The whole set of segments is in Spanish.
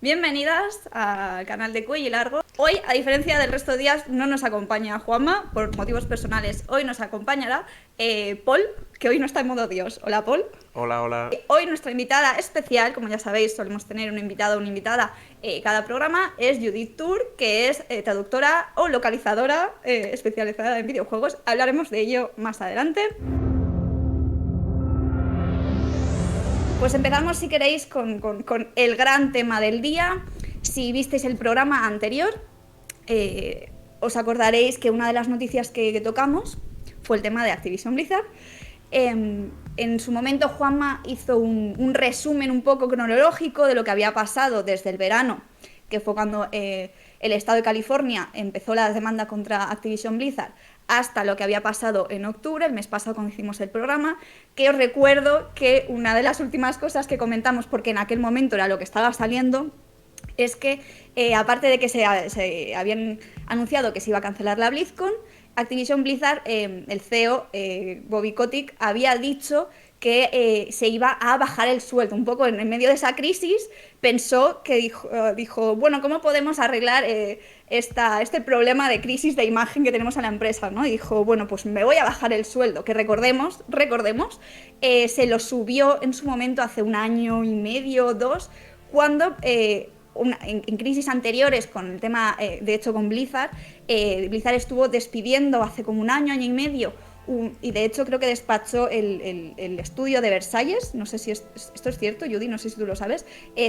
Bienvenidas al canal de Cuello y Largo. Hoy, a diferencia del resto de días, no nos acompaña Juanma por motivos personales. Hoy nos acompañará Paul, que hoy no está en modo Dios. Hola, Paul. Hola, hola. Hoy nuestra invitada especial, como ya sabéis, solemos tener un invitado o una invitada cada programa, es Judith Tour, que es traductora o localizadora especializada en videojuegos. Hablaremos de ello más adelante. Pues empezamos, si queréis, con el gran tema del día. Si visteis el programa anterior, os acordaréis que una de las noticias que tocamos fue el tema de Activision Blizzard. En su momento Juanma hizo un resumen un poco cronológico de lo que había pasado desde el verano, que fue cuando el estado de California empezó la demanda contra Activision Blizzard, hasta lo que había pasado en octubre, el mes pasado cuando hicimos el programa, que os recuerdo que una de las últimas cosas que comentamos, porque en aquel momento era lo que estaba saliendo, es que aparte de que se habían anunciado que se iba a cancelar la BlizzCon, Activision Blizzard, el CEO Bobby Kotick, había dicho que se iba a bajar el sueldo. Un poco en medio de esa crisis pensó que dijo bueno, ¿cómo podemos arreglar este problema de crisis de imagen que tenemos en la empresa, ¿no? Y dijo, bueno, pues me voy a bajar el sueldo, que recordemos, se lo subió en su momento hace un año y medio o dos, cuando en crisis anteriores con el tema, de hecho con Blizzard, Blizzard estuvo despidiendo hace como un año y medio, y de hecho creo que despachó el estudio de Versalles, no sé si esto es cierto, Judy, no sé si tú lo sabes,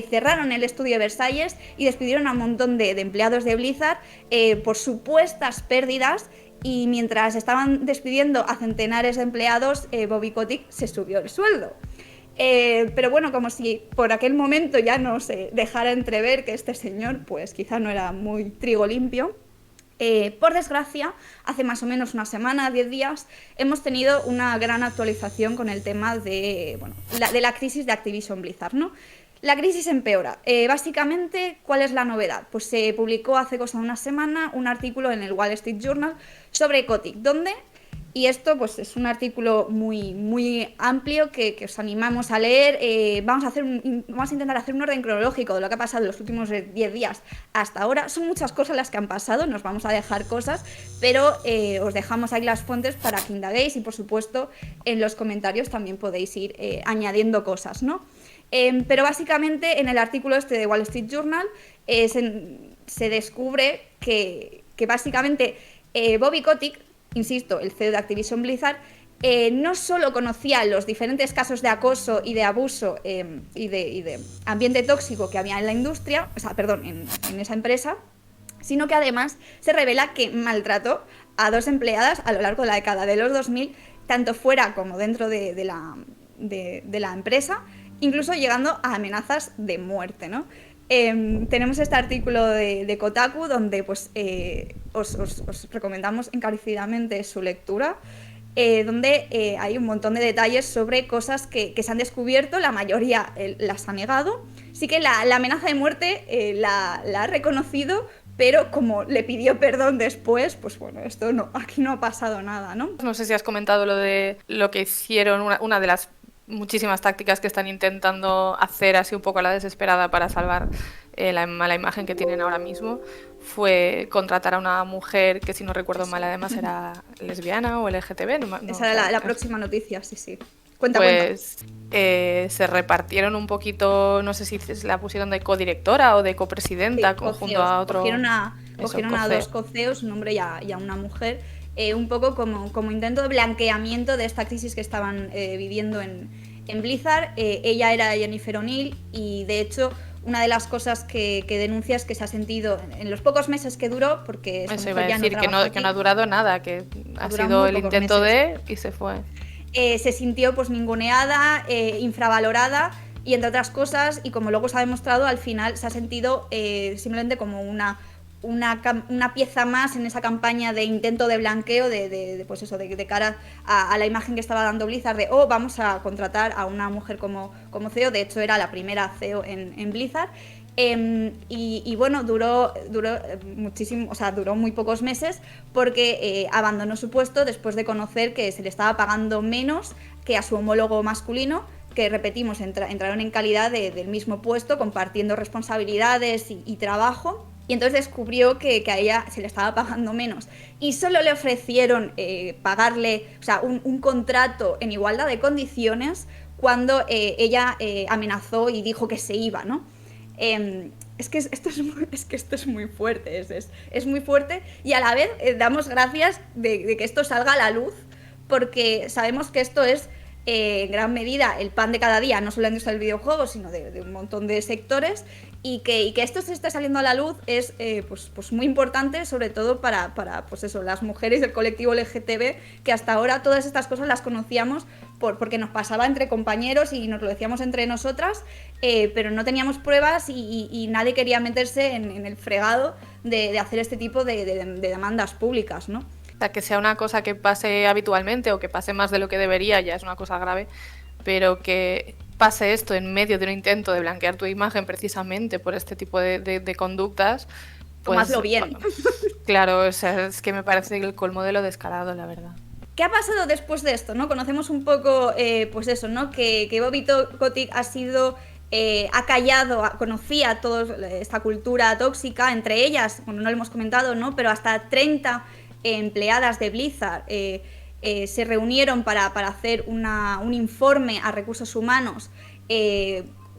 cerraron el estudio de Versalles y despidieron a un montón de empleados de Blizzard por supuestas pérdidas. Y mientras estaban despidiendo a centenares de empleados, Bobby Kotick se subió el sueldo. Pero bueno, como si por aquel momento ya no se dejara entrever que este señor pues quizá no era muy trigo limpio. Por desgracia, hace más o menos una semana, 10 días, hemos tenido una gran actualización con el tema de la crisis de Activision Blizzard, ¿no? La crisis empeora. Básicamente, ¿cuál es la novedad? Pues se publicó hace cosa de una semana un artículo en el Wall Street Journal sobre Kotick, donde, y esto pues es un artículo muy, muy amplio que os animamos a leer. Vamos a intentar hacer un orden cronológico de lo que ha pasado en los últimos 10 días hasta ahora. Son muchas cosas las que han pasado, nos vamos a dejar cosas, pero os dejamos ahí las fuentes para que indaguéis, y por supuesto en los comentarios también podéis ir añadiendo cosas, ¿no? Pero básicamente en el artículo este de Wall Street Journal se descubre que básicamente Bobby Kotick, insisto, el CEO de Activision Blizzard, no solo conocía los diferentes casos de acoso y de abuso y de ambiente tóxico que había en la industria, o sea, perdón, en esa empresa, sino que además se revela que maltrató a dos empleadas a lo largo de la década de los 2000, tanto fuera como dentro de la empresa, incluso llegando a amenazas de muerte, ¿no? Tenemos este artículo de Kotaku donde pues, os recomendamos encarecidamente su lectura, donde hay un montón de detalles sobre cosas que se han descubierto. La mayoría las ha negado. Sí que la amenaza de muerte la ha reconocido, pero como le pidió perdón después, pues bueno, esto no, aquí no ha pasado nada, ¿no? No sé si has comentado lo de lo que hicieron, una de las muchísimas tácticas que están intentando hacer así un poco a la desesperada para salvar la mala imagen que tienen ahora mismo, fue contratar a una mujer que, si no recuerdo mal, además era lesbiana o LGTB. Esa era la próxima noticia, sí. Cuenta. Se repartieron un poquito, no sé si la pusieron de codirectora o de copresidenta, sí, junto a otro. Cogieron a dos coceos, un hombre y a una mujer, un poco como intento de blanqueamiento de esta crisis que estaban viviendo en Blizzard. Ella era Jennifer O'Neill, y de hecho una de las cosas que denuncia es que se ha sentido en los pocos meses que duró, porque eso iba a decir, que no ha durado nada, que ha sido el intento y se fue. Se sintió pues ninguneada, infravalorada, y entre otras cosas, y como luego se ha demostrado, al final se ha sentido simplemente como una pieza más en esa campaña de intento de blanqueo pues eso, de cara a la imagen que estaba dando Blizzard de vamos a contratar a una mujer como CEO. De hecho era la primera CEO en Blizzard. Y bueno, duró muchísimo, o sea, duró muy pocos meses, porque abandonó su puesto después de conocer que se le estaba pagando menos que a su homólogo masculino, que repetimos, entraron en calidad del mismo puesto, compartiendo responsabilidades y trabajo. Y entonces descubrió que a ella se le estaba pagando menos. Y solo le ofrecieron pagarle, o sea, un contrato en igualdad de condiciones cuando ella amenazó y dijo que se iba, ¿no? Es que esto es muy fuerte, es muy fuerte, y a la vez damos gracias de que esto salga a la luz, porque sabemos que esto es en gran medida el pan de cada día, no solo en la industria del videojuego, sino de un montón de sectores, y que esto se esté saliendo a la luz es pues muy importante, sobre todo para pues eso, las mujeres del colectivo LGTB, que hasta ahora todas estas cosas las conocíamos porque nos pasaba entre compañeros y nos lo decíamos entre nosotras, pero no teníamos pruebas y nadie quería meterse en el fregado de hacer este tipo de demandas públicas, ¿no? O sea, que sea una cosa que pase habitualmente o que pase más de lo que debería ya es una cosa grave, pero que pase esto en medio de un intento de blanquear tu imagen precisamente por este tipo de conductas, pues... Tomadlo bien. Claro, o sea, es que me parece el colmo de lo descarado, la verdad. ¿Qué ha pasado después de esto, no? Conocemos un poco, pues eso, ¿no? Que Bobby Kotick ha sido... ha callado, conocía toda esta cultura tóxica, entre ellas, bueno, no lo hemos comentado, ¿no? Pero hasta 30 empleadas de Blizzard se reunieron para hacer un informe a recursos humanos,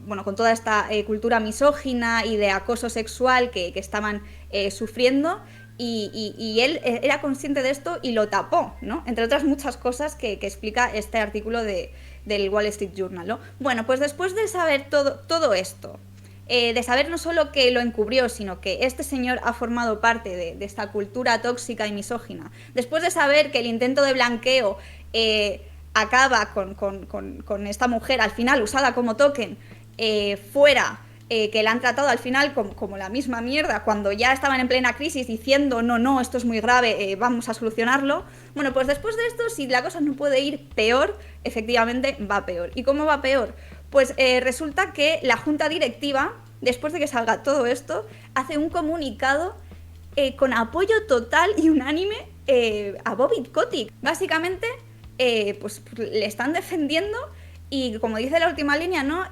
bueno, con toda esta cultura misógina y de acoso sexual que estaban sufriendo. Y él era consciente de esto y lo tapó, ¿no? Entre otras muchas cosas que explica este artículo del Wall Street Journal, ¿no? Bueno, pues después de saber todo esto, de saber no solo que lo encubrió, sino que este señor ha formado parte de esta cultura tóxica y misógina, después de saber que el intento de blanqueo acaba con esta mujer al final usada como token fuera, que la han tratado al final como la misma mierda, cuando ya estaban en plena crisis diciendo no, esto es muy grave, vamos a solucionarlo. Bueno, pues después de esto, si la cosa no puede ir peor, efectivamente va peor. ¿Y cómo va peor? Pues resulta que la junta directiva, después de que salga todo esto, hace un comunicado con apoyo total y unánime a Bobby Kotick. Básicamente, pues le están defendiendo. Y como dice la última línea, ¿no?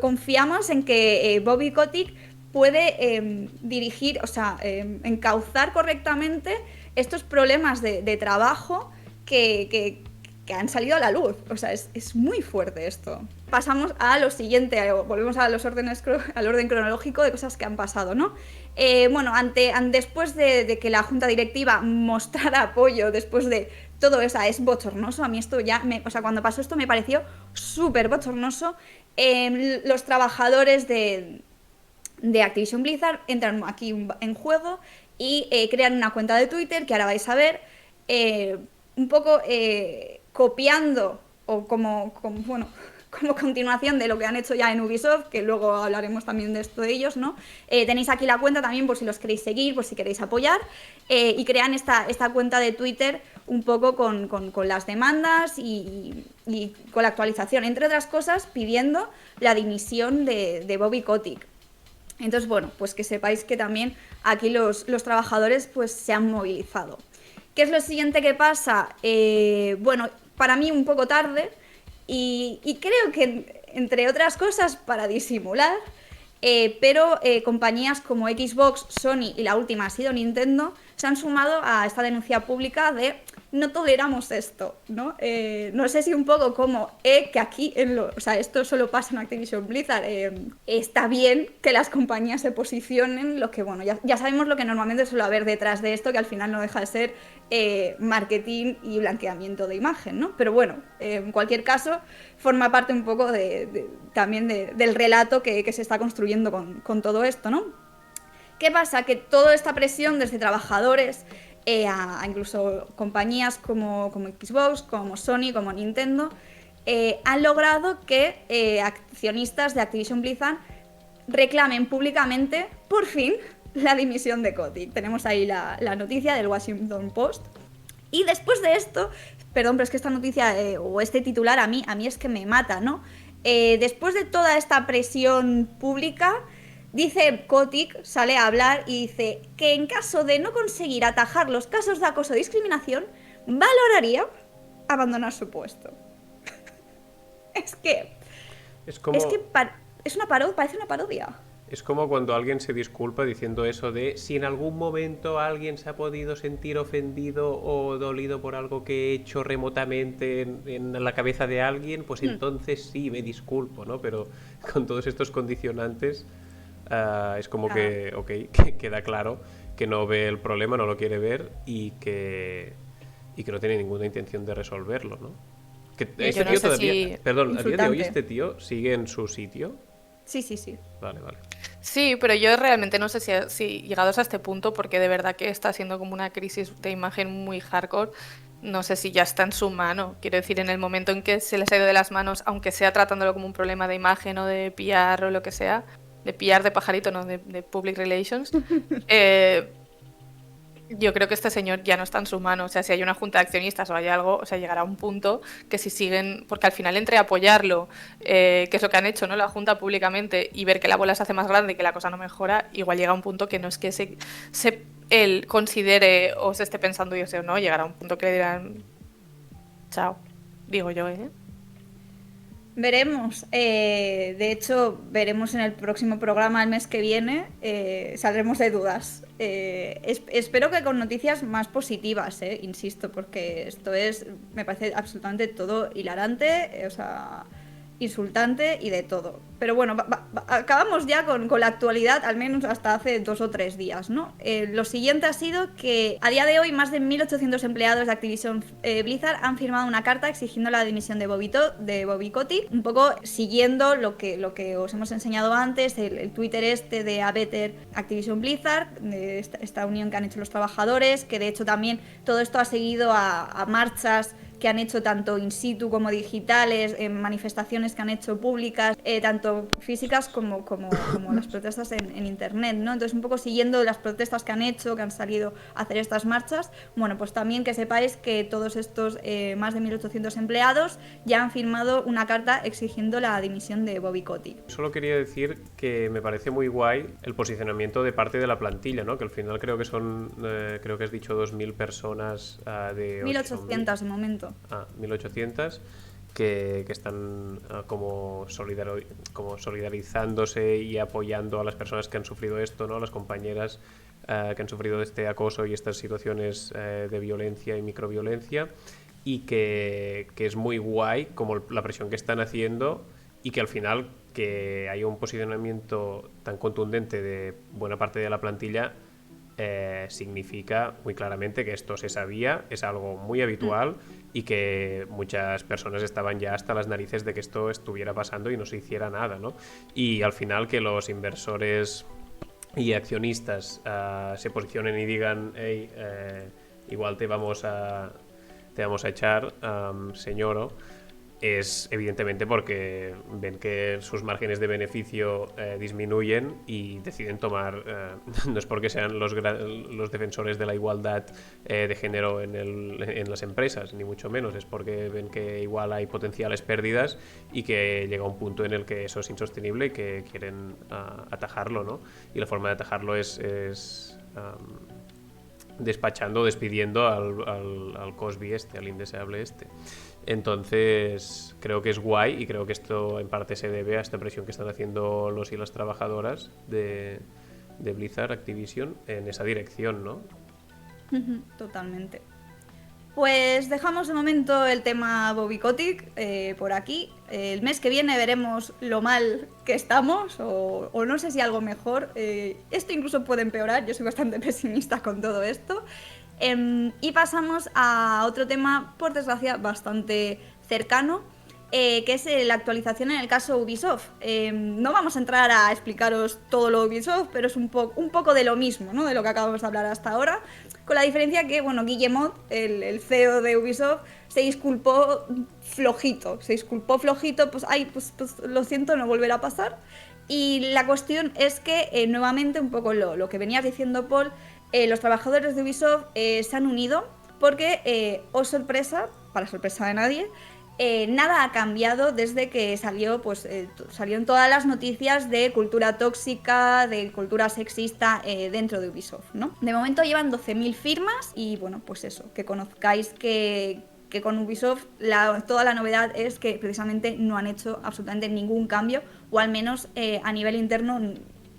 Confiamos en que Bobby Kotick puede dirigir, o sea, encauzar correctamente estos problemas de trabajo que han salido a la luz. O sea, es muy fuerte esto. Pasamos a lo siguiente, volvemos a al orden cronológico de cosas que han pasado, ¿no? Bueno, después de que la junta directiva mostrara apoyo, después de todo eso, es bochornoso. A mí esto ya, o sea, cuando pasó esto me pareció súper bochornoso. Los trabajadores de Activision Blizzard entran aquí en juego y crean una cuenta de Twitter que ahora vais a ver, un poco copiando o como continuación de lo que han hecho ya en Ubisoft, que luego hablaremos también de esto de ellos, ¿no? Tenéis aquí la cuenta también por si los queréis seguir, por si queréis apoyar, y crean esta cuenta de Twitter un poco con las demandas y con la actualización, entre otras cosas pidiendo la dimisión de Bobby Kotick. Entonces, bueno, pues que sepáis que también aquí los trabajadores pues se han movilizado. ¿Qué es lo siguiente que pasa? Bueno, para mí un poco tarde, y creo que, entre otras cosas, para disimular, pero compañías como Xbox, Sony y la última ha sido Nintendo, se han sumado a esta denuncia pública de no toleramos esto, ¿no? No sé si un poco como que aquí, o sea, esto solo pasa en Activision Blizzard, está bien que las compañías se posicionen, lo que, bueno, ya sabemos lo que normalmente suele haber detrás de esto, que al final no deja de ser marketing y blanqueamiento de imagen, ¿no? Pero bueno, en cualquier caso, forma parte un poco también del relato que se está construyendo con todo esto, ¿no? ¿Qué pasa? Que toda esta presión desde trabajadores a incluso compañías como Xbox, como Sony, como Nintendo, han logrado que accionistas de Activision Blizzard reclamen públicamente, por fin, la dimisión de Kotick. Tenemos ahí la noticia del Washington Post. Y después de esto, perdón, pero es que esta noticia o este titular a mí es que me mata, ¿no? Después de toda esta presión pública, dice Kotick, sale a hablar y dice que en caso de no conseguir atajar los casos de acoso o discriminación, valoraría abandonar su puesto. Es que, Es como, es parece una parodia. es como cuando alguien se disculpa diciendo eso de si en algún momento alguien se ha podido sentir ofendido o dolido por algo que he hecho remotamente en la cabeza de alguien, pues entonces sí me disculpo, ¿no? Pero con todos estos condicionantes es como Claro. que, ok, que queda claro que no ve el problema, no lo quiere ver y que no tiene ninguna intención de resolverlo, ¿no? Que Eso este Yo no tío sé es todavía, si... perdón, a día de hoy insultante. este tío sigue en su sitio. Sí, sí, sí. Vale, vale. Sí, pero yo realmente no sé si llegados a este punto, porque de verdad que está siendo como una crisis de imagen muy hardcore, no sé si ya está en su mano. Quiero decir, en el momento en que se les ha ido de las manos, aunque sea tratándolo como un problema de imagen o de PR o lo que sea, de PR de pajarito, no de public relations, eh, yo creo que este señor ya no está en su mano. O sea, si hay una junta de accionistas o hay algo, o sea, llegará a un punto que si siguen, porque al final entre apoyarlo, que es lo que han hecho, ¿no? La junta públicamente, y ver que la bola se hace más grande y que la cosa no mejora, igual llega a un punto que no es que él considere o se esté pensando yo sé o no, llegará a un punto que le dirán chao, digo yo, ¿eh? Veremos. De hecho, veremos en el próximo programa el mes que viene. Saldremos de dudas. Espero que con noticias más positivas, insisto, porque me parece absolutamente todo hilarante, o sea, insultante y de todo. Pero bueno, acabamos ya con la actualidad, al menos hasta hace 2 o 3 días, ¿no? Lo siguiente ha sido que a día de hoy más de 1.800 empleados de Activision Blizzard han firmado una carta exigiendo la dimisión de Bobby Kotick, un poco siguiendo lo que os hemos enseñado antes, el Twitter este de A Better Activision Blizzard, de esta unión que han hecho los trabajadores, que de hecho también todo esto ha seguido a marchas que han hecho tanto in situ como digitales, manifestaciones que han hecho públicas, tanto físicas como las protestas en internet, ¿no? Entonces, un poco siguiendo las protestas que han hecho, que han salido a hacer estas marchas, bueno, pues también que sepáis que todos estos más de 1.800 empleados ya han firmado una carta exigiendo la dimisión de Bobby Kotick. Solo quería decir que me parece muy guay el posicionamiento de parte de la plantilla, ¿no? Que al final creo que son, creo que has dicho 2.000 personas de 1.800 de momento. 1.800 que están como solidarizándose y apoyando a las personas que han sufrido esto, ¿no? Las compañeras que han sufrido este acoso y estas situaciones de violencia y microviolencia, y que es muy guay como la presión que están haciendo, y que al final que haya un posicionamiento tan contundente de buena parte de la plantilla significa muy claramente que esto se sabía, es algo muy habitual y que muchas personas estaban ya hasta las narices de que esto estuviera pasando y no se hiciera nada, ¿no? Y al final que los inversores y accionistas se posicionen y digan hey, igual te vamos a echar, señor, es evidentemente porque ven que sus márgenes de beneficio disminuyen y deciden tomar, no es porque sean los defensores de la igualdad de género en las empresas, ni mucho menos, es porque ven que igual hay potenciales pérdidas y que llega un punto en el que eso es insostenible y que quieren atajarlo, ¿no? Y la forma de atajarlo es despachando, despidiendo al Cosby este, al indeseable este. Entonces creo que es guay y creo que esto en parte se debe a esta presión que están haciendo los y las trabajadoras de Blizzard Activision en esa dirección, ¿no? Totalmente. Pues dejamos de momento el tema Bobby Kotick por aquí. El mes que viene veremos lo mal que estamos o no sé si algo mejor. Esto incluso puede empeorar, yo soy bastante pesimista con todo esto. Y pasamos a otro tema, por desgracia, bastante cercano, que es la actualización en el caso Ubisoft. No vamos a entrar a explicaros todo lo Ubisoft, pero es un poco de lo mismo, ¿no? De lo que acabamos de hablar hasta ahora, con la diferencia que, bueno, Guillemot, el CEO de Ubisoft, se disculpó flojito, pues lo siento, no volverá a pasar. Y la cuestión es que, nuevamente, un poco lo que venías diciendo, Paul, los trabajadores de Ubisoft se han unido porque, oh sorpresa, para sorpresa de nadie, nada ha cambiado desde que salieron todas las noticias de cultura tóxica, de cultura sexista dentro de Ubisoft, ¿no? De momento llevan 12.000 firmas y bueno, pues eso, que conozcáis que que con Ubisoft toda la novedad es que precisamente no han hecho absolutamente ningún cambio, o al menos a nivel interno,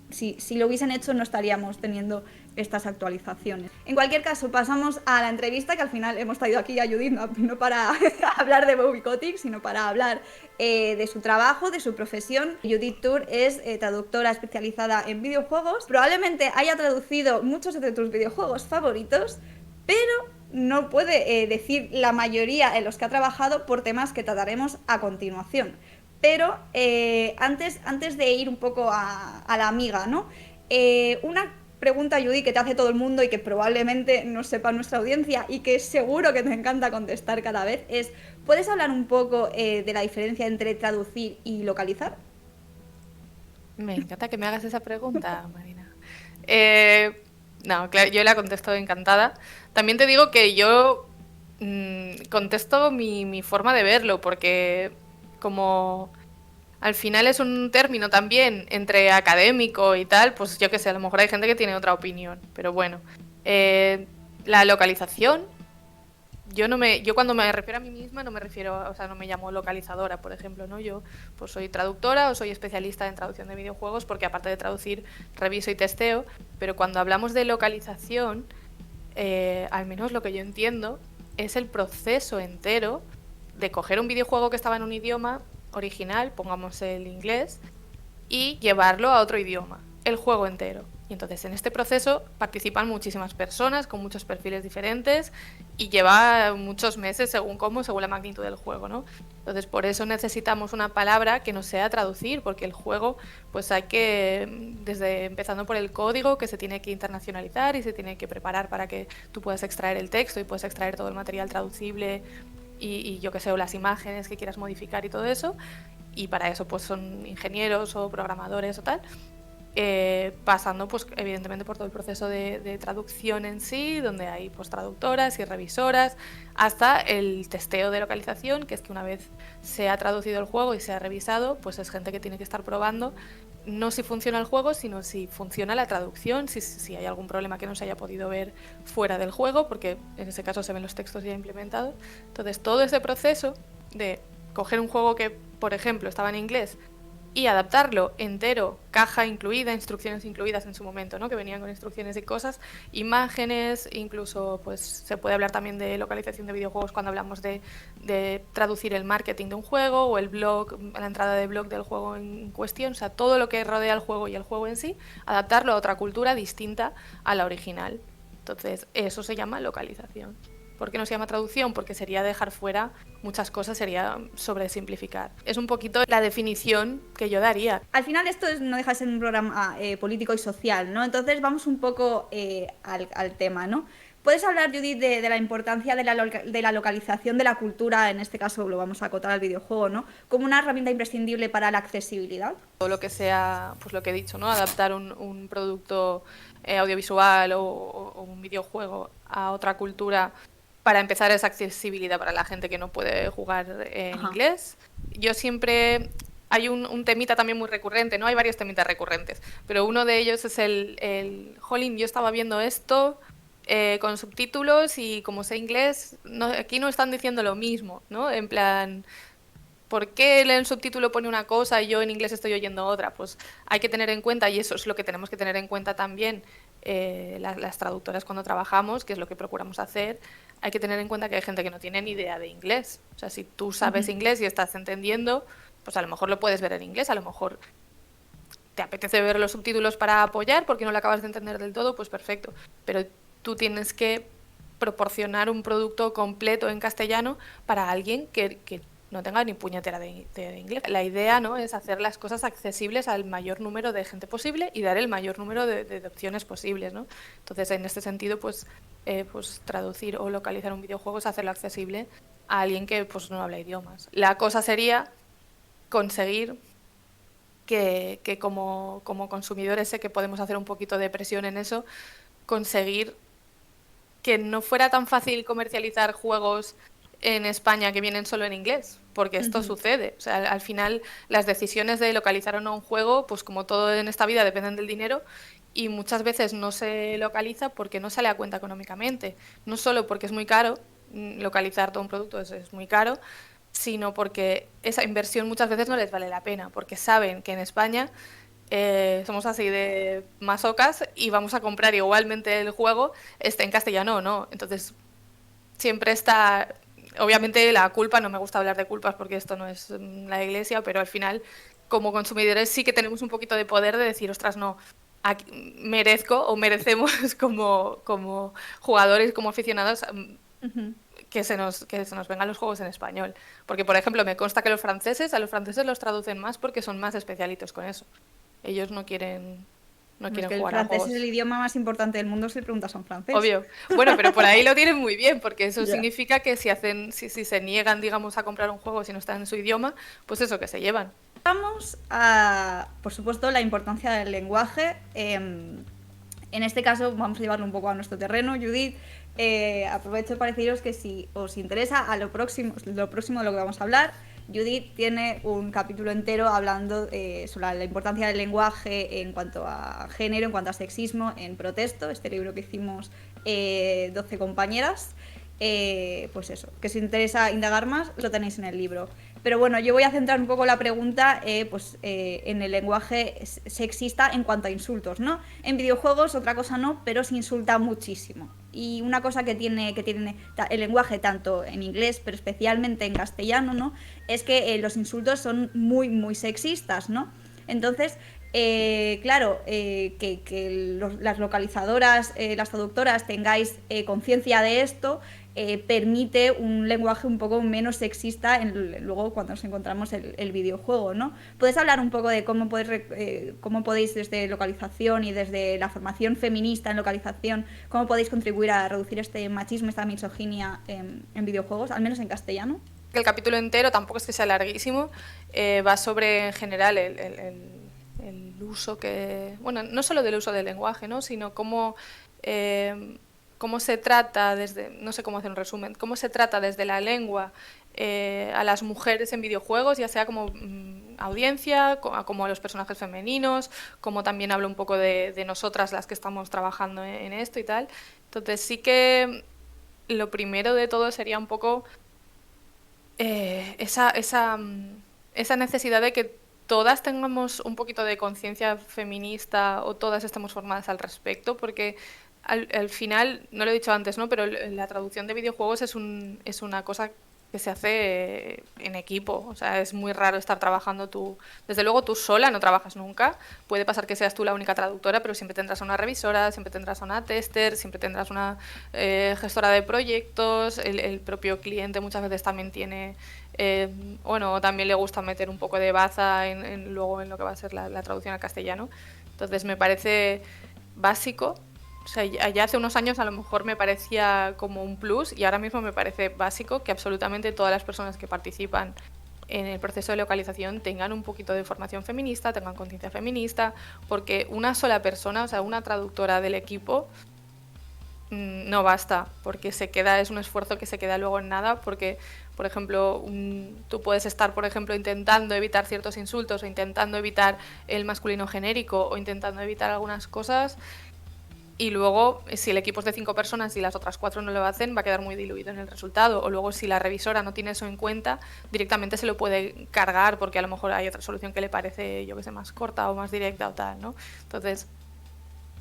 si lo hubiesen hecho no estaríamos teniendo estas actualizaciones. En cualquier caso, pasamos a la entrevista, que al final hemos traído aquí a Judith no para hablar de Bobby Kotick, sino para hablar de su trabajo, de su profesión. Judith Tour es traductora especializada en videojuegos. Probablemente haya traducido muchos de tus videojuegos favoritos, pero no puede decir la mayoría en los que ha trabajado por temas que trataremos a continuación. Pero antes de ir un poco a la amiga, ¿no? Una pregunta, Judy, que te hace todo el mundo y que probablemente no sepa nuestra audiencia y que seguro que te encanta contestar cada vez es: ¿puedes hablar un poco de la diferencia entre traducir y localizar? Me encanta que me hagas esa pregunta, Marina. No, claro, yo la contesto encantada. También te digo que yo contesto mi forma de verlo, porque como al final es un término también entre académico y tal, pues yo qué sé, a lo mejor hay gente que tiene otra opinión, pero bueno. La localización, yo cuando me refiero a mí misma no me refiero, o sea, no me llamo localizadora, por ejemplo, ¿no? Yo pues soy traductora o soy especialista en traducción de videojuegos, porque aparte de traducir, reviso y testeo, pero cuando hablamos de localización, al menos lo que yo entiendo es el proceso entero de coger un videojuego que estaba en un idioma original, pongamos el inglés, y llevarlo a otro idioma, el juego entero. Y entonces en este proceso participan muchísimas personas con muchos perfiles diferentes y lleva muchos meses según la magnitud del juego, ¿no? Entonces por eso necesitamos una palabra que no sea traducir, porque el juego pues hay que, desde empezando por el código, que se tiene que internacionalizar y se tiene que preparar para que tú puedas extraer el texto y puedas extraer todo el material traducible y yo que sé, o las imágenes que quieras modificar y todo eso, y para eso pues son ingenieros o programadores o tal, pasando pues evidentemente por todo el proceso de traducción en sí, donde hay pues traductoras y revisoras, hasta el testeo de localización, que es que una vez se ha traducido el juego y se ha revisado, pues es gente que tiene que estar probando no si funciona el juego, sino si funciona la traducción, si hay algún problema que no se haya podido ver fuera del juego, porque en ese caso se ven los textos ya implementados. Entonces todo ese proceso de coger un juego que, por ejemplo, estaba en inglés y adaptarlo entero, caja incluida, instrucciones incluidas en su momento, ¿no? Que venían con instrucciones y cosas, imágenes, incluso pues se puede hablar también de localización de videojuegos cuando hablamos de traducir el marketing de un juego o el blog, la entrada de blog del juego en cuestión, o sea, todo lo que rodea al juego y el juego en sí, adaptarlo a otra cultura distinta a la original. Entonces, eso se llama localización. ¿Por qué no se llama traducción? Porque sería dejar fuera muchas cosas, sería sobresimplificar. Es un poquito la definición que yo daría. Al final esto no deja de ser un programa político y social, ¿no? Entonces vamos un poco al tema, ¿no? ¿Puedes hablar, Judith, de la importancia de la localización de la cultura, en este caso lo vamos a acotar al videojuego, ¿no? Como una herramienta imprescindible para la accesibilidad? Todo lo que sea, pues lo que he dicho, ¿no? Adaptar un producto audiovisual o un videojuego a otra cultura. Para empezar, es accesibilidad para la gente que no puede jugar en inglés. Yo siempre... Hay un temita también muy recurrente, ¿no? Hay varios temitas recurrentes, pero uno de ellos es jolín, yo estaba viendo esto con subtítulos y como sé inglés, aquí no están diciendo lo mismo, ¿no? En plan... ¿Por qué el subtítulo pone una cosa y yo en inglés estoy oyendo otra? Pues hay que tener en cuenta, y eso es lo que tenemos que tener en cuenta también las traductoras cuando trabajamos, que es lo que procuramos hacer. Hay que tener en cuenta que hay gente que no tiene ni idea de inglés. O sea, si tú sabes inglés y estás entendiendo, pues a lo mejor lo puedes ver en inglés, a lo mejor te apetece ver los subtítulos para apoyar porque no lo acabas de entender del todo, pues perfecto. Pero tú tienes que proporcionar un producto completo en castellano para alguien que no tenga ni puñetera de inglés. La idea, ¿no?, es hacer las cosas accesibles al mayor número de gente posible y dar el mayor número de opciones posibles, ¿no? Entonces, en este sentido, pues traducir o localizar un videojuego es hacerlo accesible a alguien que pues no habla idiomas. La cosa sería conseguir que como consumidores, sé que podemos hacer un poquito de presión en eso, conseguir que no fuera tan fácil comercializar juegos en España que vienen solo en inglés, porque esto sucede. O sea, al final las decisiones de localizar o no un juego, pues como todo en esta vida, dependen del dinero, y muchas veces no se localiza porque no sale a cuenta económicamente. No solo porque es muy caro, localizar todo un producto es muy caro, sino porque esa inversión muchas veces no les vale la pena, porque saben que en España somos así de masocas y vamos a comprar igualmente el juego, esté en castellano o no. Entonces, siempre está... Obviamente la culpa, no me gusta hablar de culpas porque esto no es la iglesia, pero al final, como consumidores sí que tenemos un poquito de poder de decir, ostras, no, merezco o merecemos como jugadores, como aficionados, que se nos vengan los juegos en español. Porque, por ejemplo, me consta que a los franceses los traducen más porque son más especialitos con eso. Ellos no quieren Es que el jugar a francés juegos. es el idioma más importante del mundo si le preguntas a un francés. Obvio. Bueno, pero por ahí lo tienen muy bien, porque eso Ya. significa que si se niegan, digamos, a comprar un juego si no está en su idioma, pues eso, que se llevan. Vamos a, por supuesto, la importancia del lenguaje. En este caso, vamos a llevarlo un poco a nuestro terreno, Judith. Aprovecho para deciros que si os interesa a lo próximo de lo que vamos a hablar, Judith tiene un capítulo entero hablando sobre la importancia del lenguaje en cuanto a género, en cuanto a sexismo, en Protesto, este libro que hicimos 12 compañeras. Pues eso, que si os interesa indagar más, lo tenéis en el libro. Pero bueno, yo voy a centrar un poco la pregunta en el lenguaje sexista en cuanto a insultos, ¿no? En videojuegos otra cosa no, pero se insulta muchísimo. Y una cosa que tiene el lenguaje tanto en inglés, pero especialmente en castellano, ¿no? Es que los insultos son muy, muy sexistas, ¿no? Entonces, claro, las localizadoras, las traductoras tengáis conciencia de esto, permite un lenguaje un poco menos sexista luego cuando nos encontramos el videojuego, ¿no? ¿Puedes hablar un poco de cómo podéis desde localización y desde la formación feminista en localización, cómo podéis contribuir a reducir este machismo, esta misoginia en videojuegos, al menos en castellano? El capítulo entero tampoco es que sea larguísimo, va sobre en general el uso bueno, no solo del uso del lenguaje, ¿no? Sino cómo se trata no sé cómo hacer un resumen, cómo se trata desde la lengua a las mujeres en videojuegos, ya sea como audiencia, como a los personajes femeninos, como también habla un poco de nosotras las que estamos trabajando en esto y tal. Entonces sí que lo primero de todo sería un poco esa necesidad de que todas tengamos un poquito de conciencia feminista o todas estemos formadas al respecto, porque al final, no lo he dicho antes, ¿no? Pero la traducción de videojuegos es una cosa que se hace en equipo. O sea, es muy raro estar trabajando tú. Desde luego tú sola no trabajas nunca. Puede pasar que seas tú la única traductora, pero siempre tendrás a una revisora, siempre tendrás a una tester, siempre tendrás una gestora de proyectos. El propio cliente muchas veces también tiene... también le gusta meter un poco de baza luego en lo que va a ser la traducción al castellano. Entonces me parece básico. O sea, ya hace unos años a lo mejor me parecía como un plus y ahora mismo me parece básico que absolutamente todas las personas que participan en el proceso de localización tengan un poquito de formación feminista, tengan conciencia feminista, porque una sola persona, o sea, una traductora del equipo no basta, porque es un esfuerzo que se queda luego en nada, porque, por ejemplo, tú puedes estar, por ejemplo, intentando evitar ciertos insultos o intentando evitar el masculino genérico o intentando evitar algunas cosas. Y luego, si el equipo es de 5 personas y las otras 4 no lo hacen, va a quedar muy diluido en el resultado. O luego, si la revisora no tiene eso en cuenta, directamente se lo puede cargar porque a lo mejor hay otra solución que le parece, yo que sé, más corta o más directa o tal, ¿no? Entonces,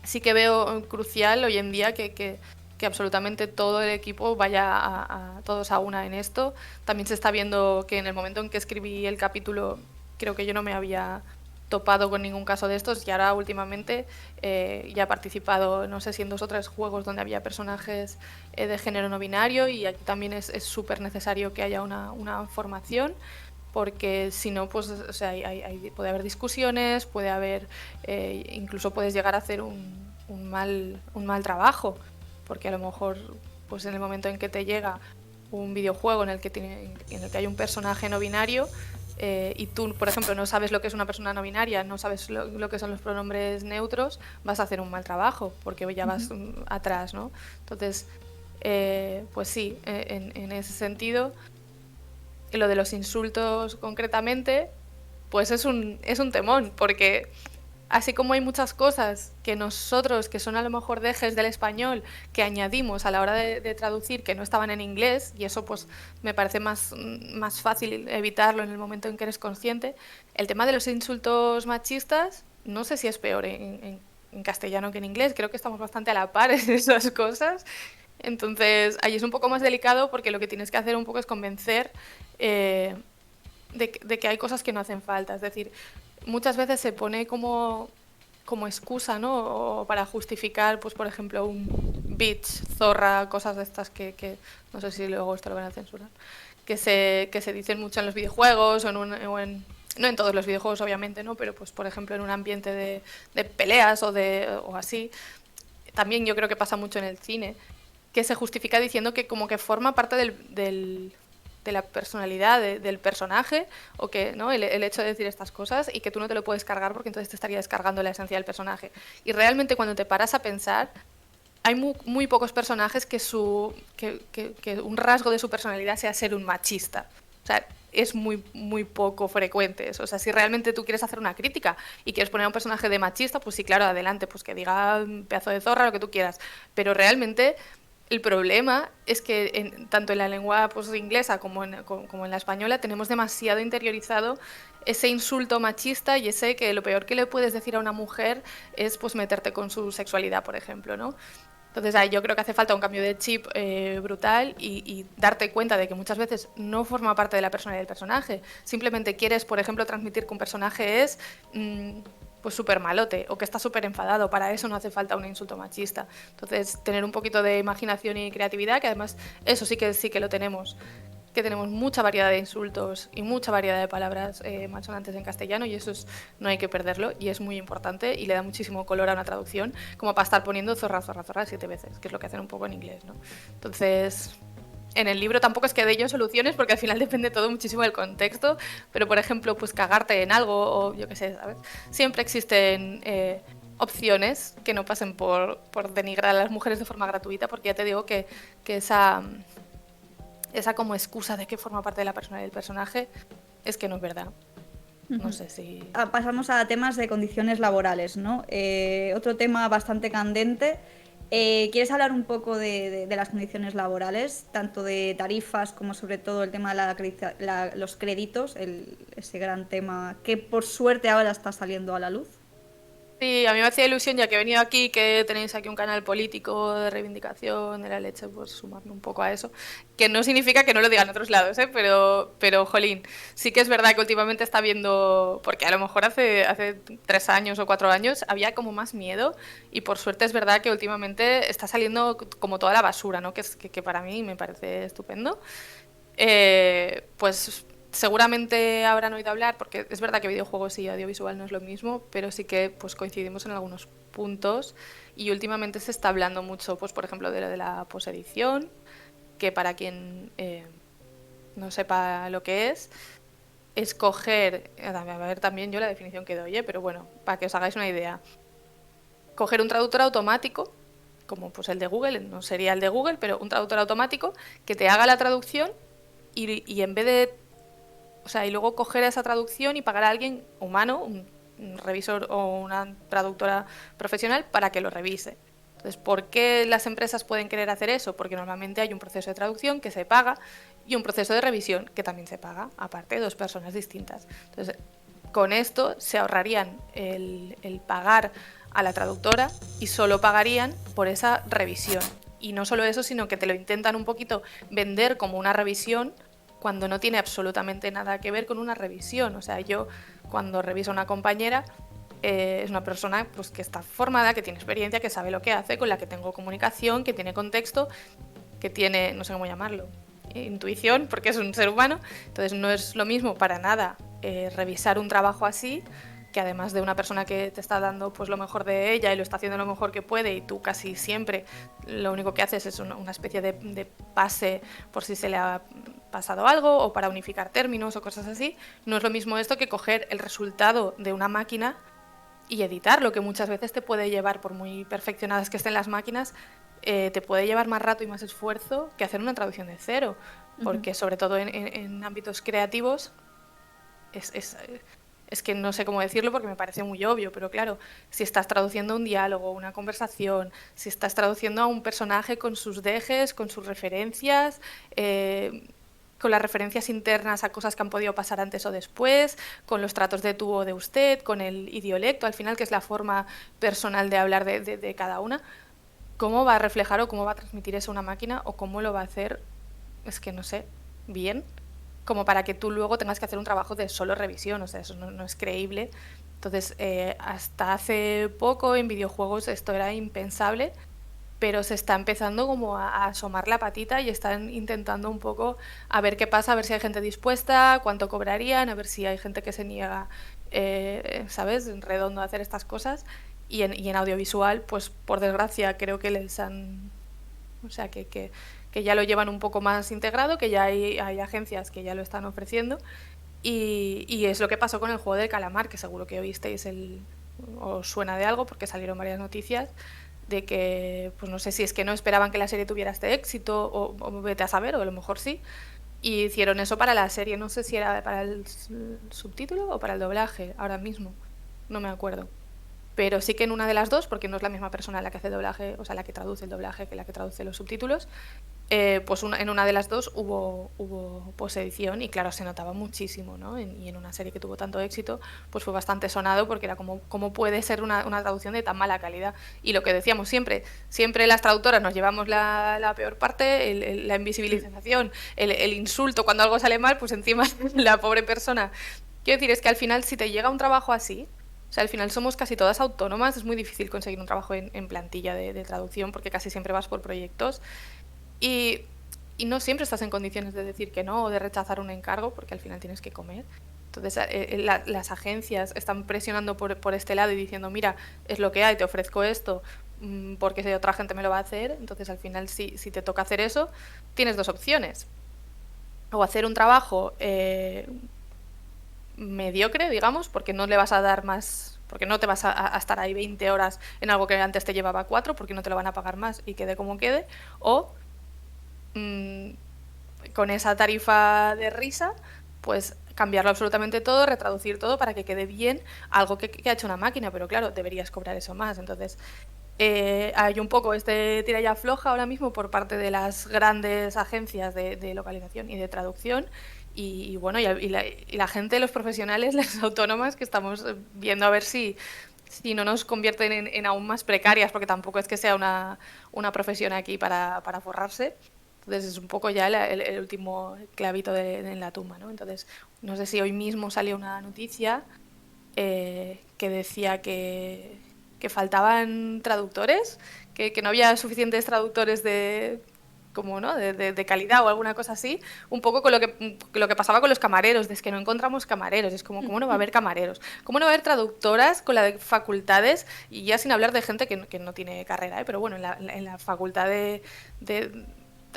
sí que veo crucial hoy en día que absolutamente todo el equipo vaya todos a una en esto. También se está viendo que en el momento en que escribí el capítulo, creo que yo no me había topado con ningún caso de estos y ahora últimamente ya he participado, no sé si en 2 o 3 juegos donde había personajes de género no binario y aquí también es súper necesario que haya una formación porque si no, pues o sea, puede haber discusiones, puede haber, incluso puedes llegar a hacer un mal trabajo porque a lo mejor pues en el momento en que te llega un videojuego en el que hay un personaje no binario y tú, por ejemplo, no sabes lo que es una persona no binaria, no sabes lo que son los pronombres neutros, vas a hacer un mal trabajo porque ya vas atrás, ¿no? Entonces, pues sí, en ese sentido, lo de los insultos concretamente, pues es un temón, porque así como hay muchas cosas que nosotros, que son a lo mejor dejes del español, que añadimos a la hora de traducir que no estaban en inglés, y eso pues me parece más fácil evitarlo en el momento en que eres consciente. El tema de los insultos machistas, no sé si es peor en castellano que en inglés, creo que estamos bastante a la par en esas cosas. Entonces, ahí es un poco más delicado porque lo que tienes que hacer un poco es convencer de que hay cosas que no hacen falta. Es decir, muchas veces se pone como excusa, ¿no? O para justificar, pues por ejemplo, un bitch, zorra, cosas de estas que no sé si luego esto lo van a censurar, que se dicen mucho en los videojuegos no en todos los videojuegos obviamente, ¿no? Pero pues por ejemplo en un ambiente de peleas o así. También yo creo que pasa mucho en el cine, que se justifica diciendo que como que forma parte de la personalidad del personaje, o que no el hecho de decir estas cosas, y que tú no te lo puedes cargar porque entonces te estaría descargando la esencia del personaje. Y realmente cuando te paras a pensar, hay muy pocos personajes que un rasgo de su personalidad sea ser un machista. O sea, es muy poco frecuente eso. O sea, si realmente tú quieres hacer una crítica y quieres poner a un personaje de machista, pues sí, claro, adelante, pues que diga pedazo de zorra, lo que tú quieras. Pero realmente el problema es que tanto en la lengua pues, inglesa como en la española tenemos demasiado interiorizado ese insulto machista y ese que lo peor que le puedes decir a una mujer es pues meterte con su sexualidad, por ejemplo, ¿no? Entonces yo creo que hace falta un cambio de chip brutal y darte cuenta de que muchas veces no forma parte de la personalidad del personaje. Simplemente quieres, por ejemplo, transmitir que un personaje es pues súper malote o que está súper enfadado. Para eso no hace falta un insulto machista. Entonces tener un poquito de imaginación y creatividad, que además eso sí que lo tenemos. Que tenemos mucha variedad de insultos y mucha variedad de palabras malsonantes en castellano, y eso no hay que perderlo y es muy importante y le da muchísimo color a una traducción, como para estar poniendo zorra, zorra, zorra 7 veces, que es lo que hacen un poco en inglés, ¿no? Entonces, en el libro tampoco es que dé yo soluciones porque al final depende todo muchísimo del contexto, pero por ejemplo, pues cagarte en algo o yo qué sé, ¿sabes? Siempre existen opciones que no pasen por denigrar a las mujeres de forma gratuita, porque ya te digo que esa como excusa de que forma parte de la persona del personaje es que no es verdad. No sé si... Pasamos a temas de condiciones laborales, ¿no? Otro tema bastante candente. ¿Quieres hablar un poco de las condiciones laborales, tanto de tarifas como sobre todo el tema de los créditos, ese gran tema que por suerte ahora está saliendo a la luz? Sí, a mí me hacía ilusión, ya que he venido aquí, que tenéis aquí un canal político de reivindicación de la leche, pues sumarme un poco a eso. Que no significa que no lo digan en otros lados, ¿eh? Pero jolín, sí que es verdad que últimamente está viendo, porque a lo mejor hace 3 años o 4 años había como más miedo, y por suerte es verdad que últimamente está saliendo como toda la basura, ¿no? Que para mí me parece estupendo. Pues seguramente habrán oído hablar, porque es verdad que videojuegos y audiovisual no es lo mismo, pero sí que pues coincidimos en algunos puntos, y últimamente se está hablando mucho, pues por ejemplo, de la posedición, que para quien no sepa lo que es coger, a ver también yo la definición que doy, pero bueno, para que os hagáis una idea, coger un traductor automático, como pues el de Google, no sería el de Google, pero un traductor automático que te haga la traducción y en vez de... O sea, y luego coger esa traducción y pagar a alguien humano, un revisor o una traductora profesional, para que lo revise. Entonces, ¿por qué las empresas pueden querer hacer eso? Porque normalmente hay un proceso de traducción que se paga y un proceso de revisión que también se paga, aparte, 2 personas distintas. Entonces, con esto se ahorrarían el pagar a la traductora y solo pagarían por esa revisión. Y no solo eso, sino que te lo intentan un poquito vender como una revisión cuando no tiene absolutamente nada que ver con una revisión. O sea, yo cuando reviso a una compañera, es una persona pues, que está formada, que tiene experiencia, que sabe lo que hace, con la que tengo comunicación, que tiene contexto, que tiene, no sé cómo llamarlo, intuición, porque es un ser humano. Entonces no es lo mismo para nada revisar un trabajo así, que además de una persona que te está dando pues lo mejor de ella y lo está haciendo lo mejor que puede, y tú casi siempre lo único que haces es una especie de pase por si se le ha pasado algo o para unificar términos o cosas así. No es lo mismo esto que coger el resultado de una máquina y editarlo, que muchas veces te puede llevar, por muy perfeccionadas que estén las máquinas, te puede llevar más rato y más esfuerzo que hacer una traducción de cero, porque sobre todo en ámbitos creativos es es que no sé cómo decirlo porque me parece muy obvio, pero claro, si estás traduciendo un diálogo, una conversación, si estás traduciendo a un personaje con sus dejes, con sus referencias, con las referencias internas a cosas que han podido pasar antes o después, con los tratos de tú o de usted, con el idiolecto, al final, que es la forma personal de hablar de cada una, ¿cómo va a reflejar o cómo va a transmitir eso una máquina o cómo lo va a hacer? Es que no sé, bien, como para que tú luego tengas que hacer un trabajo de solo revisión, o sea, eso no es creíble. Entonces, hasta hace poco en videojuegos esto era impensable, pero se está empezando como a asomar la patita y están intentando un poco a ver qué pasa, a ver si hay gente dispuesta, cuánto cobrarían, a ver si hay gente que se niega, ¿sabes?, en redondo a hacer estas cosas. Y en audiovisual, pues por desgracia creo que les han... O sea, que ya lo llevan un poco más integrado, que ya hay agencias que ya lo están ofreciendo. Y es lo que pasó con el juego del calamar, que seguro que oísteis os suena de algo porque salieron varias noticias de que, pues no sé si es que no esperaban que la serie tuviera este éxito o vete a saber, o a lo mejor sí. Y hicieron eso para la serie, no sé si era para el subtítulo o para el doblaje, ahora mismo, no me acuerdo. Pero sí que en una de las dos, porque no es la misma persona la que hace el doblaje, o sea, la que traduce el doblaje que la que traduce los subtítulos, pues en una de las dos hubo posedición y claro, se notaba muchísimo, ¿no? Y en una serie que tuvo tanto éxito, pues fue bastante sonado porque era como, ¿cómo puede ser una traducción de tan mala calidad? Y lo que decíamos siempre las traductoras nos llevamos la peor parte, la invisibilización, el insulto cuando algo sale mal, pues encima la pobre persona. Quiero decir, es que al final si te llega un trabajo así, o sea, al final somos casi todas autónomas, es muy difícil conseguir un trabajo en plantilla de traducción porque casi siempre vas por proyectos. Y, y no siempre estás en condiciones de decir que no o de rechazar un encargo porque al final tienes que comer. Entonces las agencias están presionando por este lado y diciendo, mira, es lo que hay, te ofrezco esto porque si otra gente me lo va a hacer. Entonces al final si te toca hacer eso, tienes dos opciones. O hacer un trabajo mediocre, digamos, porque no le vas a dar más, porque no te vas a estar ahí 20 horas en algo que antes te llevaba 4, porque no te lo van a pagar más y quede como quede. O con esa tarifa de risa, pues cambiarlo absolutamente todo, retraducir todo para que quede bien algo que ha hecho una máquina, pero claro, deberías cobrar eso más. Entonces, hay un poco tira y afloja ahora mismo por parte de las grandes agencias de localización y de traducción. Y bueno, y la gente, los profesionales, las autónomas, que estamos viendo a ver si no nos convierten en aún más precarias, porque tampoco es que sea una profesión aquí para forrarse. Entonces es un poco ya el último clavito en la tumba, ¿no? Entonces, no sé si hoy mismo salió una noticia que decía que faltaban traductores, que no había suficientes traductores de calidad o alguna cosa así, un poco con lo que pasaba con los camareros, es que no encontramos camareros, es como, ¿cómo no va a haber camareros? ¿Cómo no va a haber traductoras con las facultades? Y ya sin hablar de gente que no tiene carrera, pero bueno, en la facultad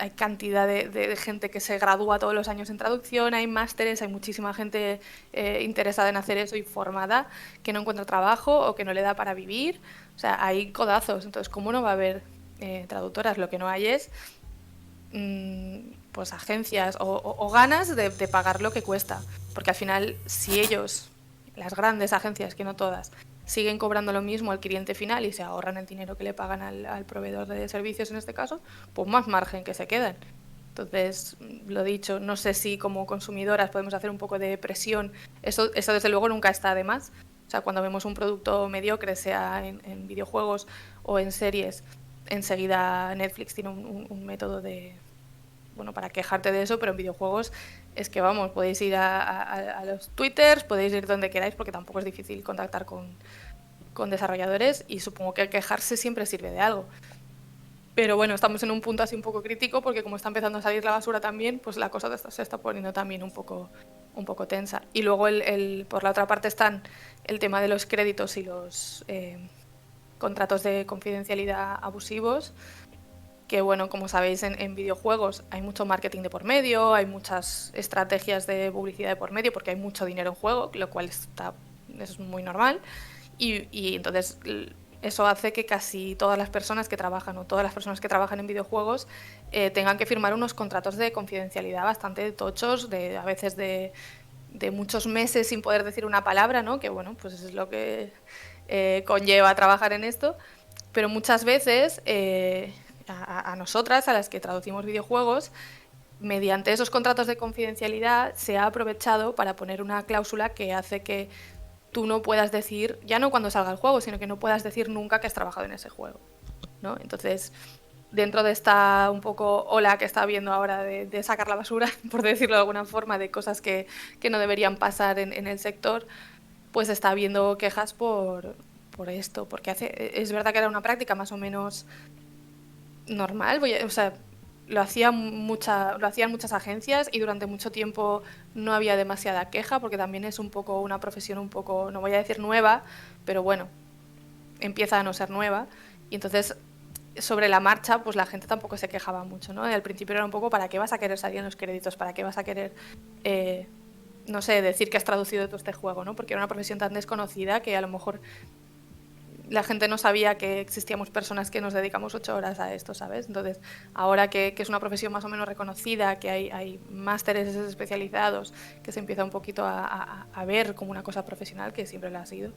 hay cantidad de gente que se gradúa todos los años en traducción, hay másteres, hay muchísima gente interesada en hacer eso y formada que no encuentra trabajo o que no le da para vivir. O sea, hay codazos. Entonces, ¿cómo no va a haber traductoras? Lo que no hay es pues agencias o ganas de pagar lo que cuesta. Porque al final, si ellos, las grandes agencias, que no todas, siguen cobrando lo mismo al cliente final y se ahorran el dinero que le pagan al proveedor de servicios en este caso, pues más margen que se quedan. Entonces, lo dicho, no sé si como consumidoras podemos hacer un poco de presión. Eso desde luego nunca está de más. O sea, cuando vemos un producto mediocre, sea en videojuegos o en series, enseguida Netflix tiene un método para quejarte de eso, pero en videojuegos es que vamos, podéis ir a los Twitters, podéis ir donde queráis porque tampoco es difícil contactar con desarrolladores y supongo que quejarse siempre sirve de algo. Pero bueno, estamos en un punto así un poco crítico porque como está empezando a salir la basura también, pues la cosa se está poniendo también un poco tensa. Y luego por la otra parte están el tema de los créditos y los contratos de confidencialidad abusivos, que bueno, como sabéis, en videojuegos hay mucho marketing de por medio, hay muchas estrategias de publicidad de por medio porque hay mucho dinero en juego, lo cual es muy normal. Y entonces eso hace que casi todas las personas que trabajan en videojuegos tengan que firmar unos contratos de confidencialidad bastante tochos, a veces de de muchos meses sin poder decir una palabra, ¿no? Que bueno, pues es lo que conlleva trabajar en esto, pero muchas veces a nosotras, a las que traducimos videojuegos, mediante esos contratos de confidencialidad se ha aprovechado para poner una cláusula que hace que tú no puedas decir, ya no cuando salga el juego, sino que no puedas decir nunca que has trabajado en ese juego, ¿no? Entonces, dentro de esta un poco ola que está habiendo ahora de sacar la basura, por decirlo de alguna forma, de cosas que no deberían pasar en el sector, pues está habiendo quejas por esto, porque es verdad que era una práctica más o menos normal, o sea, lo hacían muchas agencias y durante mucho tiempo no había demasiada queja, porque también es un poco una profesión un poco, no voy a decir nueva, pero bueno, empieza a no ser nueva, y entonces sobre la marcha pues la gente tampoco se quejaba mucho, ¿no? Al principio era un poco ¿para qué vas a querer salir en los créditos? ¿Para qué vas a querer no sé, decir que has traducido todo este juego, ¿no? Porque era una profesión tan desconocida que a lo mejor la gente no sabía que existíamos personas que nos dedicamos 8 horas a esto, ¿sabes? Entonces, ahora que es una profesión más o menos reconocida, que hay másteres especializados, que se empieza un poquito a ver como una cosa profesional, que siempre lo ha sido,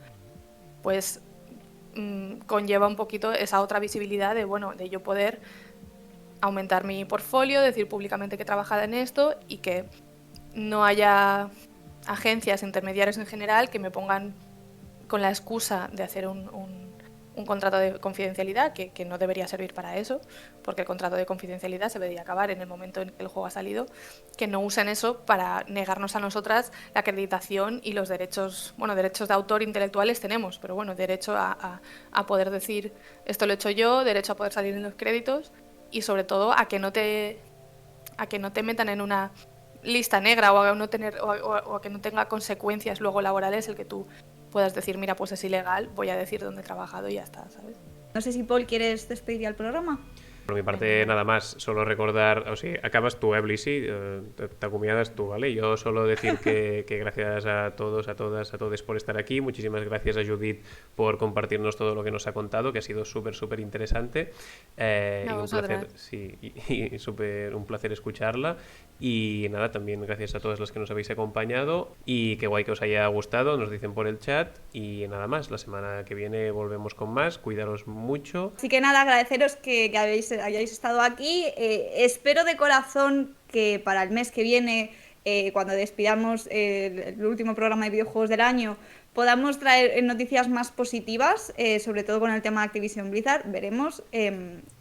pues conlleva un poquito esa otra visibilidad de, bueno, de yo poder aumentar mi portfolio, decir públicamente que he trabajado en esto y que no haya agencias, intermediarios en general, que me pongan con la excusa de hacer un contrato de confidencialidad que no debería servir para eso, porque el contrato de confidencialidad se debería acabar en el momento en que el juego ha salido, que no usen eso para negarnos a nosotras la acreditación y los derechos, bueno, derechos de autor intelectuales tenemos, pero bueno, derecho a poder decir esto lo he hecho yo, derecho a poder salir en los créditos y sobre todo a que no te metan en una lista negra o a que no tenga consecuencias luego laborales el que tú puedas decir, mira, pues es ilegal, voy a decir dónde he trabajado y ya está, ¿sabes? No sé si Paul quieres despedir ya el programa. Por mi parte, nada más, solo recordar, o sea, acabas tú, Blissy, te acomiadas tú, ¿vale? Yo solo decir que gracias a todos, a todas, a todos por estar aquí, muchísimas gracias a Judith por compartirnos todo lo que nos ha contado, que ha sido súper interesante, y un placer, sí, y un placer escucharla, y nada, también gracias a todos los que nos habéis acompañado, y qué guay que os haya gustado, nos dicen por el chat, y nada más, la semana que viene volvemos con más, cuidaros mucho. Así que nada, agradeceros que hayáis estado aquí. Espero de corazón que para el mes que viene, cuando despidamos el último programa de videojuegos del año, podamos traer noticias más positivas, sobre todo con el tema de Activision Blizzard, veremos.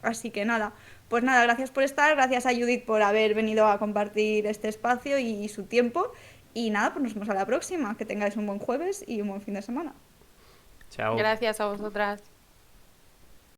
Así que nada, pues nada, gracias por estar, gracias a Judith por haber venido a compartir este espacio y su tiempo. Y nada, pues nos vemos a la próxima. Que tengáis un buen jueves y un buen fin de semana. Chao. Gracias a vosotras.